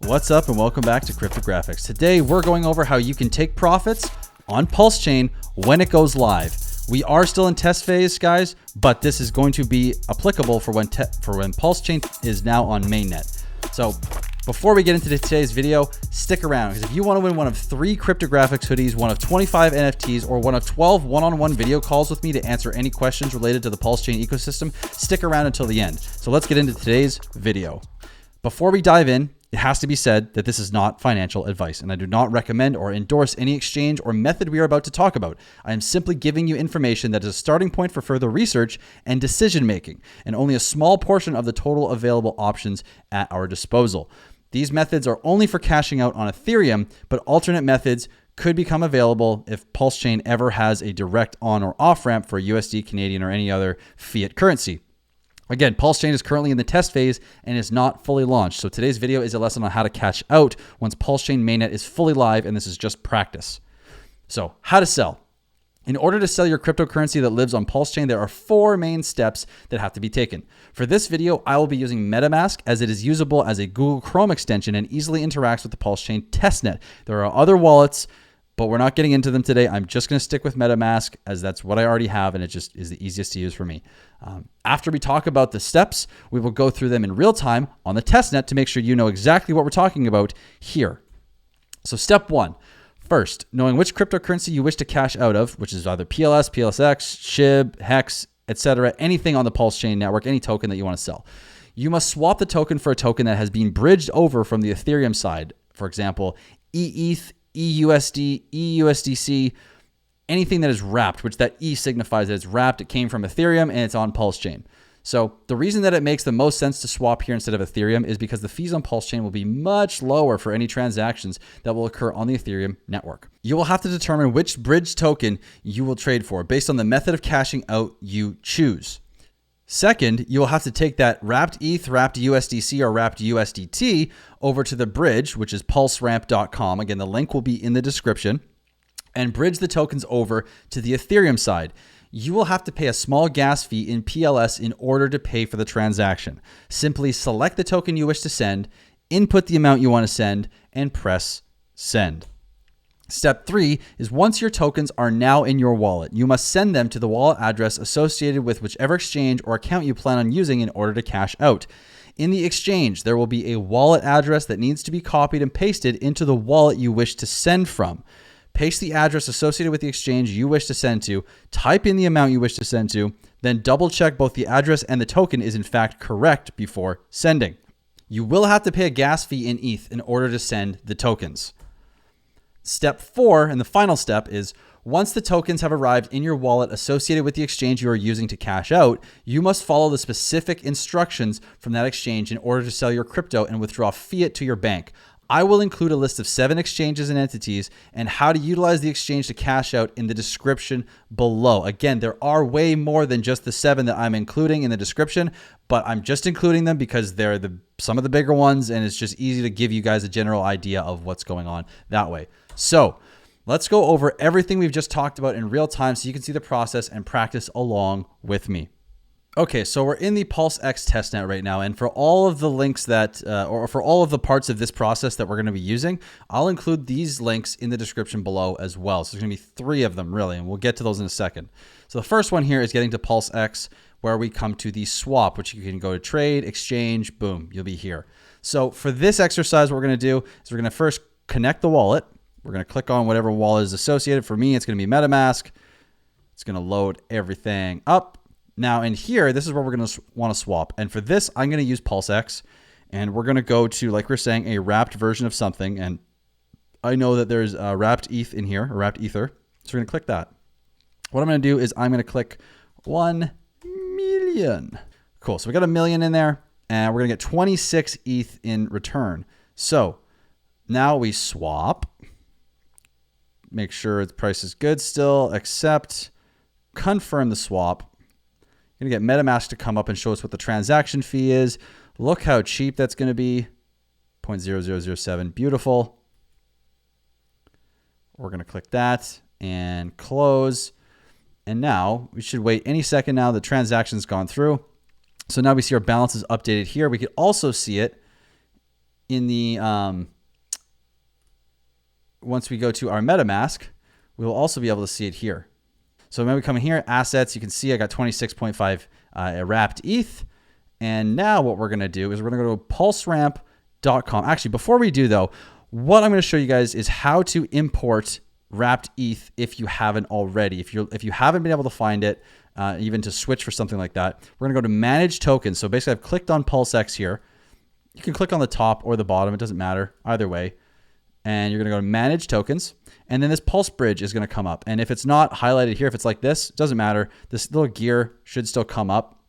What's up and welcome back to Cryptographics. Today we're going over how you can take profits on PulseChain when it goes live. We are still in test phase, guys, but this is going to be applicable for when PulseChain is now on mainnet. So before we get into today's video, stick around because if you want to win one of 3 Cryptographics hoodies, one of 25 NFTs, or one of 12 one-on-one video calls with me to answer any questions related to the PulseChain ecosystem, stick around until the end. So let's get into today's video. Before we dive in, it has to be said that this is not financial advice, and I do not recommend or endorse any exchange or method we are about to talk about. I am simply giving you information that is a starting point for further research and decision making, and only a small portion of the total available options at our disposal. These methods are only for cashing out on Ethereum, but alternate methods could become available if PulseChain ever has a direct on or off ramp for USD, Canadian, or any other fiat currency. Again, PulseChain is currently in the test phase and is not fully launched. So today's video is a lesson on how to cash out once PulseChain mainnet is fully live, and this is just practice. So how to sell. In order to sell your cryptocurrency that lives on PulseChain, there are 4 main steps that have to be taken. For this video, I will be using MetaMask as it is usable as a Google Chrome extension and easily interacts with the PulseChain testnet. There are other wallets, but we're not getting into them today. I'm just going to stick with MetaMask as that's what I already have, and it just is the easiest to use for me. After we talk about the steps, we will go through them in real time on the testnet to make sure you know exactly what we're talking about here. So step 1. First, knowing which cryptocurrency you wish to cash out of, which is either PLS, PLSX, SHIB, HEX, etc., anything on the PulseChain network, any token that you want to sell. You must swap the token for a token that has been bridged over from the Ethereum side. For example, ETH, EUSD, EUSDC, anything that is wrapped, which that E signifies that it's wrapped, it came from Ethereum, and it's on PulseChain. So the reason that it makes the most sense to swap here instead of Ethereum is because the fees on PulseChain will be much lower for any transactions that will occur on the Ethereum network. You will have to determine which bridge token you will trade for based on the method of cashing out you choose. Second, you will have to take that wrapped ETH, wrapped USDC, or wrapped USDT over to the bridge, which is pulseramp.com. Again, the link will be in the description, and bridge the tokens over to the Ethereum side. You will have to pay a small gas fee in PLS in order to pay for the transaction. Simply select the token you wish to send, input the amount you want to send, and press send. Step 3 is once your tokens are now in your wallet, you must send them to the wallet address associated with whichever exchange or account you plan on using in order to cash out. In the exchange, there will be a wallet address that needs to be copied and pasted into the wallet you wish to send from. Paste the address associated with the exchange you wish to send to, type in the amount you wish to send to, then double check both the address and the token is in fact correct before sending. You will have to pay a gas fee in ETH in order to send the tokens. Step 4, and the final step, is once the tokens have arrived in your wallet associated with the exchange you are using to cash out, you must follow the specific instructions from that exchange in order to sell your crypto and withdraw fiat to your bank. I will include a list of 7 exchanges and entities and how to utilize the exchange to cash out in the description below. Again, there are way more than just the 7 that I'm including in the description, but I'm just including them because they're some of the bigger ones, and it's just easy to give you guys a general idea of what's going on that way. So let's go over everything we've just talked about in real time so you can see the process and practice along with me. Okay, so we're in the PulseX testnet right now, and for all of the links that, or for all of the parts of this process that we're going to be using, I'll include these links in the description below as well. So there's going to be 3 of them really, and we'll get to those in a second. So the first one here is getting to PulseX, where we come to the swap, which you can go to trade, exchange, boom, you'll be here. So for this exercise, what we're going to do is we're going to first connect the wallet. We're going to click on whatever wallet is associated. For me, it's going to be MetaMask. It's going to load everything up. Now in here, this is where we're going to want to swap. And for this, I'm going to use PulseX, and we're going to go to, like we're saying, a wrapped version of something. And I know that there's a wrapped ETH in here, a wrapped Ether. So we're going to click that. What I'm going to do is I'm going to click 1 million. Cool. So we got 1 million in there, and we're going to get 26 ETH in return. So now we swap. Make sure the price is good still. Accept. Confirm the swap. Going to get MetaMask to come up and show us what the transaction fee is. Look how cheap that's going to be. 0.0007. Beautiful. We're going to click that and close. And now we should wait any second now. The transaction's gone through. So now we see our balance is updated here. We could also see it in the once we go to our MetaMask, we will also be able to see it here. So when we come in here, assets, you can see I got 26.5 wrapped ETH. And now what we're going to do is we're going to go to pulseramp.com. Actually, before we do though, what I'm going to show you guys is how to import wrapped ETH if you haven't already. If you haven't been able to find it, even to switch for something like that, we're going to go to manage tokens. So basically I've clicked on PulseX here. You can click on the top or the bottom. It doesn't matter either way. And you're going to go to manage tokens. And then this Pulse Bridge is going to come up. And if it's not highlighted here, if it's like this, it doesn't matter. This little gear should still come up.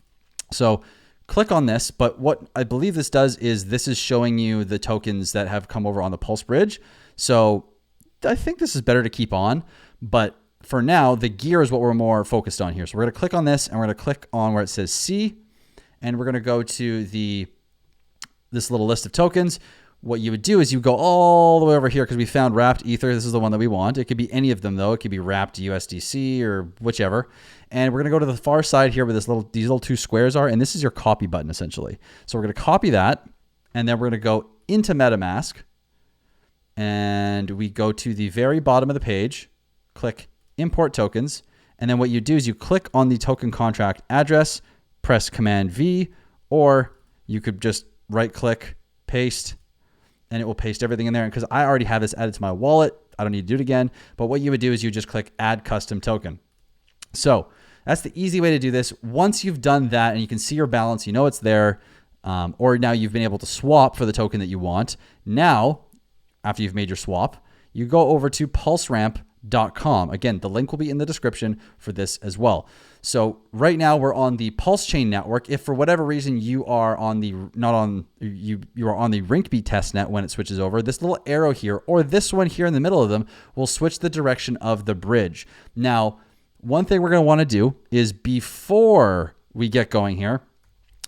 So click on this. But what I believe this does is this is showing you the tokens that have come over on the Pulse Bridge. So I think this is better to keep on. But for now, the gear is what we're more focused on here. So we're going to click on this and we're going to click on where it says C. And we're going to go to this little list of tokens. What you would do is you go all the way over here because we found wrapped Ether. This is the one that we want. It could be any of them though. It could be wrapped USDC or whichever. And we're going to go to the far side here where these little two squares are. And this is your copy button essentially. So we're going to copy that. And then we're going to go into MetaMask. And we go to the very bottom of the page. Click import tokens. And then what you do is you click on the token contract address. Press Command V. Or you could just right click, paste. And it will paste everything in there. And because I already have this added to my wallet, I don't need to do it again. But what you would do is you just click add custom token. So that's the easy way to do this. Once you've done that and you can see your balance, you know it's there, or now you've been able to swap for the token that you want. Now, after you've made your swap, you go over to pulseramp.com. Again, the link will be in the description for this as well. So right now we're on the PulseChain network. If for whatever reason you are on the you are on the Rinkeby testnet when it switches over, this little arrow here or this one here in the middle of them will switch the direction of the bridge. Now, one thing we're going to want to do is before we get going here,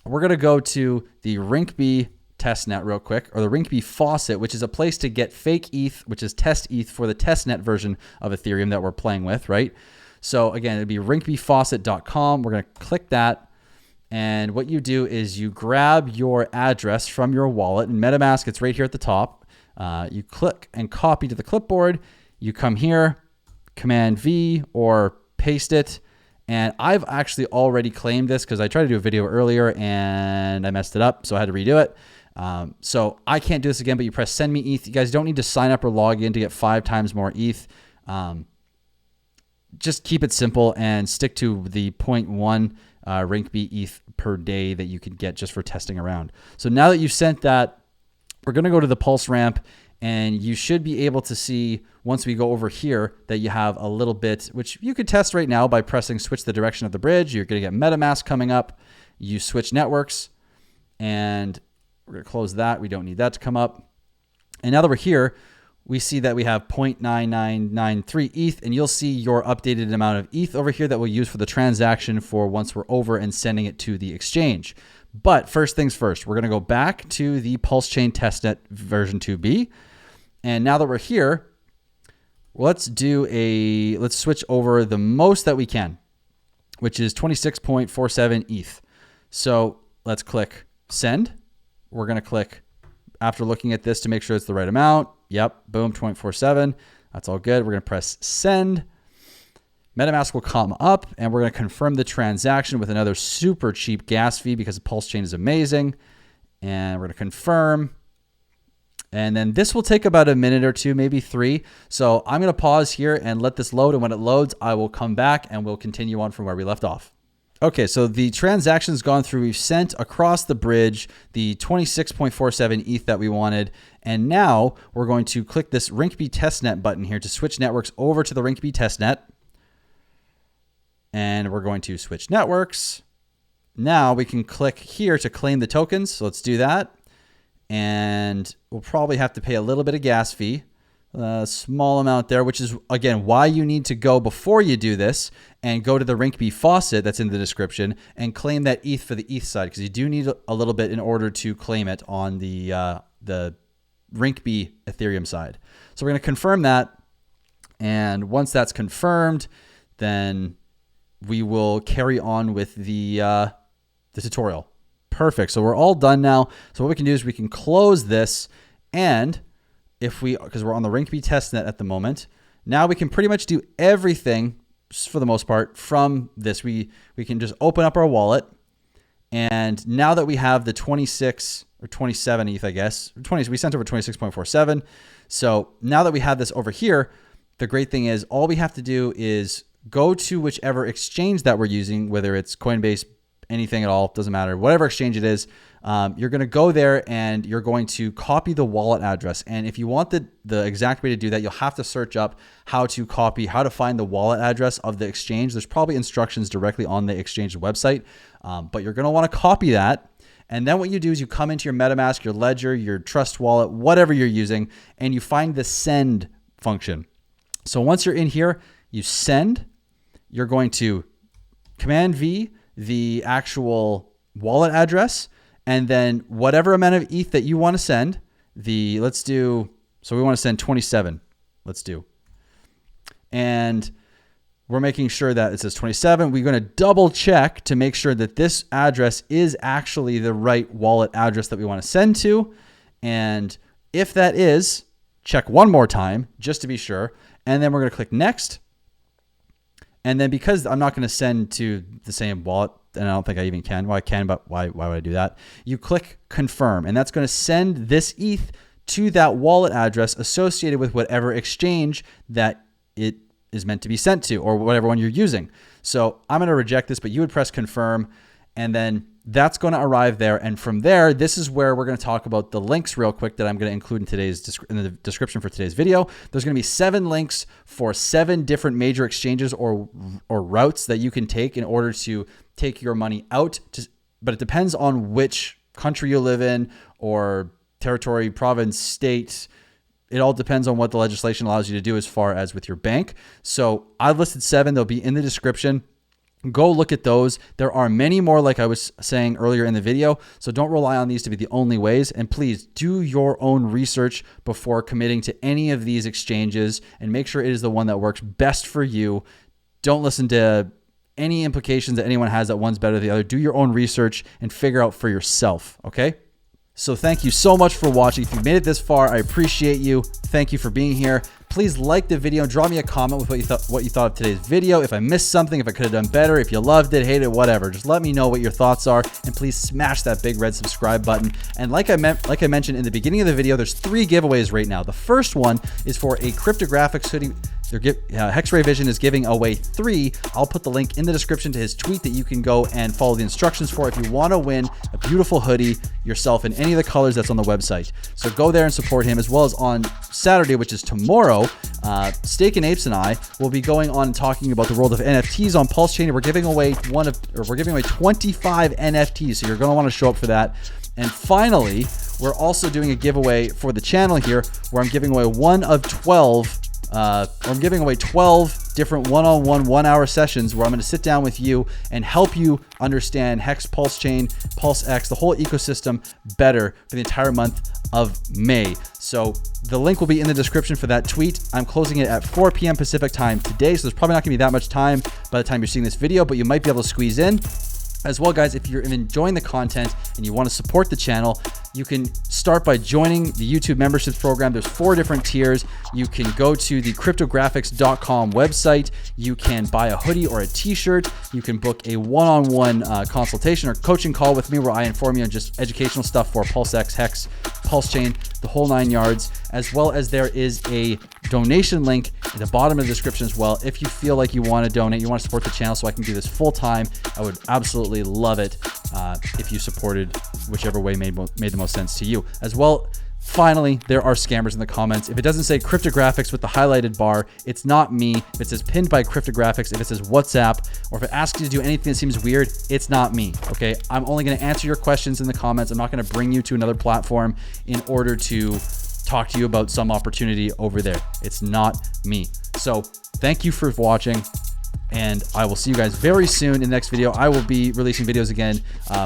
we're going to go to the Rinkeby testnet real quick, or the Rinkeby faucet, which is a place to get fake ETH, which is test ETH for the testnet version of Ethereum that we're playing with, right? So again, it'd be rinkebyfaucet.com. We're going to click that. And what you do is you grab your address from your wallet. In MetaMask, it's right here at the top. You click and copy to the clipboard. You come here, Command V, or paste it. And I've actually already claimed this because I tried to do a video earlier and I messed it up. So I had to redo it. So I can't do this again, but you press send me ETH. You guys don't need to sign up or log in to get 5 times more ETH. Just keep it simple and stick to the 0.1 Rinkeby ETH per day that you can get just for testing around. So now that you've sent that, we're going to go to the Pulse Ramp, and you should be able to see once we go over here that you have a little bit, which you could test right now by pressing switch the direction of the bridge. You're going to get MetaMask coming up. You switch networks, and we're going to close that. We don't need that to come up. And now that we're here, we see that we have 0.9993 ETH, and you'll see your updated amount of ETH over here that we'll use for the transaction for once we're over and sending it to the exchange. But first things first, we're going to go back to the PulseChain testnet version 2B. And now that we're here, let's switch over the most that we can, which is 26.47 ETH. So let's click send. We're going to click after looking at this to make sure it's the right amount. Yep, boom, 0.47. That's all good. We're going to press send. MetaMask will come up, and we're going to confirm the transaction with another super cheap gas fee because PulseChain is amazing. And we're going to confirm. And then this will take about a minute or two, maybe 3. So I'm going to pause here and let this load. And when it loads, I will come back and we'll continue on from where we left off. Okay, so the transaction's gone through. We've sent across the bridge the 26.47 ETH that we wanted. And now we're going to click this Rinkeby testnet button here to switch networks over to the Rinkeby testnet. And we're going to switch networks. Now we can click here to claim the tokens. So let's do that. And we'll probably have to pay a little bit of gas fee. A small amount there, which is, again, why you need to go before you do this and go to the Rinkeby faucet that's in the description and claim that ETH for the ETH side, because you do need a little bit in order to claim it on the Rinkeby Ethereum side. So we're going to confirm that. And once that's confirmed, then we will carry on with the tutorial. Perfect. So we're all done now. So what we can do is we can close this And because we're on the Rinkeby testnet at the moment, now we can pretty much do everything for the most part from this. We can just open up our wallet. And now that we have the 26 or 27 ETH, I guess, 20, we sent over 26.47. So now that we have this over here, the great thing is all we have to do is go to whichever exchange that we're using, whether it's Coinbase, anything at all, doesn't matter, whatever exchange it is. You're going to go there and you're going to copy the wallet address. And if you want the exact way to do that, you'll have to search up how to find the wallet address of the exchange. There's probably instructions directly on the exchange website, but you're going to want to copy that. And then what you do is you come into your MetaMask, your Ledger, your Trust Wallet, whatever you're using, and you find the send function. So once you're in here, you send, you're going to Command V, the actual wallet address, and then whatever amount of ETH that you want to send, we want to send 27, and we're making sure that it says 27. We're going to double check to make sure that this address is actually the right wallet address that we want to send to. And if that is, check one more time just to be sure. And then we're going to click next. And then because I'm not going to send to the same wallet, and I don't think I even can. Well, I can, but why would I do that? You click confirm, and that's going to send this ETH to that wallet address associated with whatever exchange that it is meant to be sent to, or whatever one you're using. So I'm going to reject this, but you would press confirm, and then that's going to arrive there. And from there, this is where we're going to talk about the links real quick that I'm going to include in the description for today's video. There's going to be 7 links for 7 different major exchanges or routes that you can take in order to take your money out. But it depends on which country you live in, or territory, province, state. It all depends on what the legislation allows you to do as far as with your bank. So I've listed 7. They'll be in the description. Go look at those. There are many more, like I was saying earlier in the video. So don't rely on these to be the only ways. And please do your own research before committing to any of these exchanges, and make sure it is the one that works best for you. Don't listen to any implications that anyone has that one's better than the other. Do your own research and figure out for yourself. Okay? So thank you so much for watching. If you've made it this far, I appreciate you. Thank you for being here. Please like the video and drop me a comment with what you thought of today's video. If I missed something, if I could have done better, if you loved it, hated it, whatever, just let me know what your thoughts are. And please smash that big red subscribe button. And like I mentioned in the beginning of the video, there's 3 giveaways right now. The first one is for a cryptographics hoodie. Hexray Vision is giving away 3. I'll put the link in the description to his tweet that you can go and follow the instructions for if you want to win a beautiful hoodie yourself in any of the colors that's on the website. So go there and support him, as well as on Saturday, which is tomorrow. Steak and Apes and I will be going on and talking about the world of NFTs on PulseChain. We're giving away 25 NFTs, so you're going to want to show up for that. And finally, we're also doing a giveaway for the channel here, where I'm giving away 12 different one-on-one 1-hour sessions where I'm going to sit down with you and help you understand Hex, PulseChain, PulseX, the whole ecosystem better for the entire month of May. So the link will be in the description for that tweet. I'm closing it at 4 p.m. Pacific time today, so there's probably not going to be that much time by the time you're seeing this video, but you might be able to squeeze in. As well, guys, if you're enjoying the content and you want to support the channel, you can start by joining the YouTube memberships program. There's 4 different tiers. You can go to the cryptographics.com website. You can buy a hoodie or a t-shirt. You can book a one-on-one consultation or coaching call with me, where I inform you on just educational stuff for PulseX, Hex, PulseChain, the whole 9 yards, as well as there is a donation link at the bottom of the description as well. If you feel like you want to donate, you want to support the channel so I can do this full time, I would absolutely love it if you supported whichever way made the most sense to you. As well, finally, there are scammers in the comments. If it doesn't say cryptographics with the highlighted bar, it's not me. If it says pinned by cryptographics, if it says WhatsApp, or if it asks you to do anything that seems weird, it's not me, okay? I'm only going to answer your questions in the comments. I'm not going to bring you to another platform in order to talk to you about some opportunity over there. It's not me. So thank you for watching, and I will see you guys very soon in the next video. I will be releasing videos again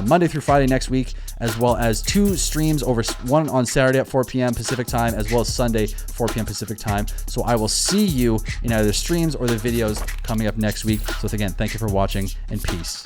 Monday through Friday next week, as well as 2 streams, one on Saturday at 4 p.m. Pacific time, as well as Sunday 4 p.m. Pacific time. So I will see you in either streams or the videos coming up next week. So again, thank you for watching, and peace.